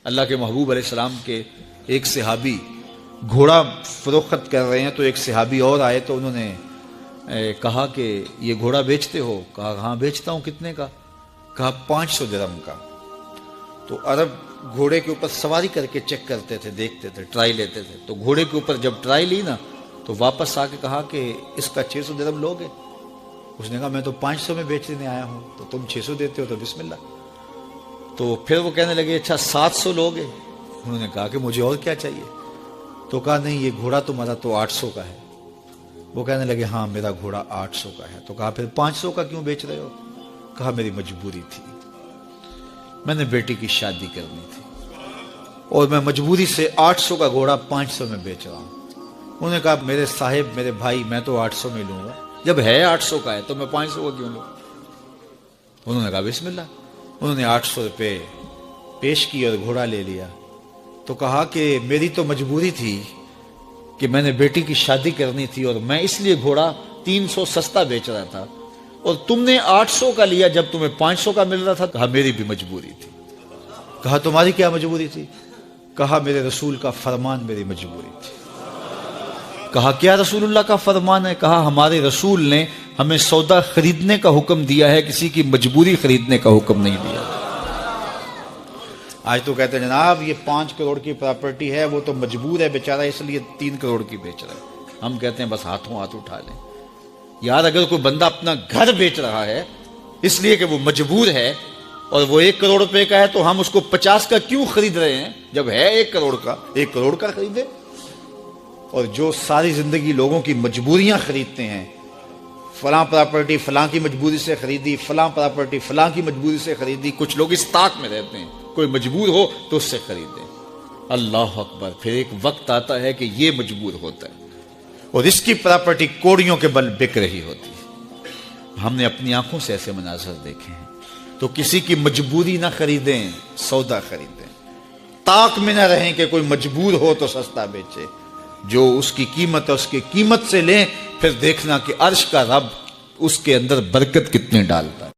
اللہ کے محبوب علیہ السلام کے ایک صحابی گھوڑا فروخت کر رہے ہیں، تو ایک صحابی اور آئے تو انہوں نے کہا کہ یہ گھوڑا بیچتے ہو؟ کہا ہاں بیچتا ہوں۔ کتنے کا؟ کہا 500 درہم کا۔ تو عرب گھوڑے کے اوپر سواری کر کے چیک کرتے تھے، دیکھتے تھے، ٹرائی لیتے تھے۔ تو گھوڑے کے اوپر جب ٹرائی لی نا تو واپس آ کے کہا کہ اس کا 600 درہم لوگے؟ اس نے کہا میں تو 500 میں بیچنے آیا ہوں، تو تم 600 دیتے ہو تو بسم اللہ۔ تو پھر وہ کہنے لگے اچھا 700 لوگے؟ انہوں نے کہا کہ مجھے اور کیا چاہیے؟ تو کہا نہیں یہ گھوڑا تمہارا تو 800 کا ہے۔ وہ کہنے لگے ہاں میرا گھوڑا 800 کا ہے۔ تو کہا پھر 500 کا کیوں بیچ رہے ہو؟ کہا میری مجبوری تھی، میں نے بیٹی کی شادی کرنی تھی اور میں مجبوری سے 800 کا گھوڑا 500 میں بیچ رہا ہوں۔ انہوں نے کہا میرے صاحب میرے بھائی میں تو 800 میں لوں گا، جب ہے 800 کا ہے تو میں 500 کا کیوں لوں؟ انہوں نے کہا بسم اللہ۔ انہوں نے 800 روپے پیش کی اور گھوڑا لے لیا۔ تو کہا کہ میری تو مجبوری تھی کہ میں نے بیٹی کی شادی کرنی تھی اور میں اس لیے گھوڑا 300 سستا بیچ رہا تھا، اور تم نے 800 کا لیا جب تمہیں 500 کا مل رہا تھا۔ کہا میری بھی مجبوری تھی۔ کہا تمہاری کیا مجبوری تھی؟ کہا میرے رسول کا فرمان میری مجبوری تھی۔ کہا کیا رسول اللہ کا فرمان ہے؟ کہا ہمارے رسول نے ہمیں سودا خریدنے کا حکم دیا ہے، کسی کی مجبوری خریدنے کا حکم نہیں دیا۔ آج تو کہتے ہیں جناب یہ 5 کروڑ کی پراپرٹی ہے، وہ تو مجبور ہے بیچارہ اس لیے 3 کروڑ کی بیچ رہا ہے۔ ہم کہتے ہیں بس ہاتھوں ہاتھ اٹھا لیں۔ یار اگر کوئی بندہ اپنا گھر بیچ رہا ہے اس لیے کہ وہ مجبور ہے اور وہ 1 کروڑ روپے کا ہے، تو ہم اس کو 50 کا کیوں خرید رہے ہیں؟ جب ہے 1 کروڑ کا، 1 کروڑ کا خریدے۔ اور جو ساری زندگی لوگوں کی مجبوریاں خریدتے ہیں، فلاں پراپرٹی فلاں کی مجبوری سے خریدی، فلاں پراپرٹی فلاں کی مجبوری سے خریدی۔ کچھ لوگ اس طاق میں رہتے ہیں کوئی مجبور ہو تو اس سے خریدیں۔ اللہ اکبر، پھر ایک وقت آتا ہے کہ یہ مجبور ہوتا ہے اور اس کی پراپرٹی کوڑیوں کے بل بک رہی ہوتی ہے۔ ہم نے اپنی آنکھوں سے ایسے مناظر دیکھے ہیں۔ تو کسی کی مجبوری نہ خریدیں، سودا خریدیں۔ طاق میں نہ رہیں کہ کوئی مجبور ہو تو سستا بیچے۔ جو اس کی قیمت ہے اس کی قیمت سے لیں، پھر دیکھنا کہ عرش کا رب اس کے اندر برکت کتنے ڈالتا ہے۔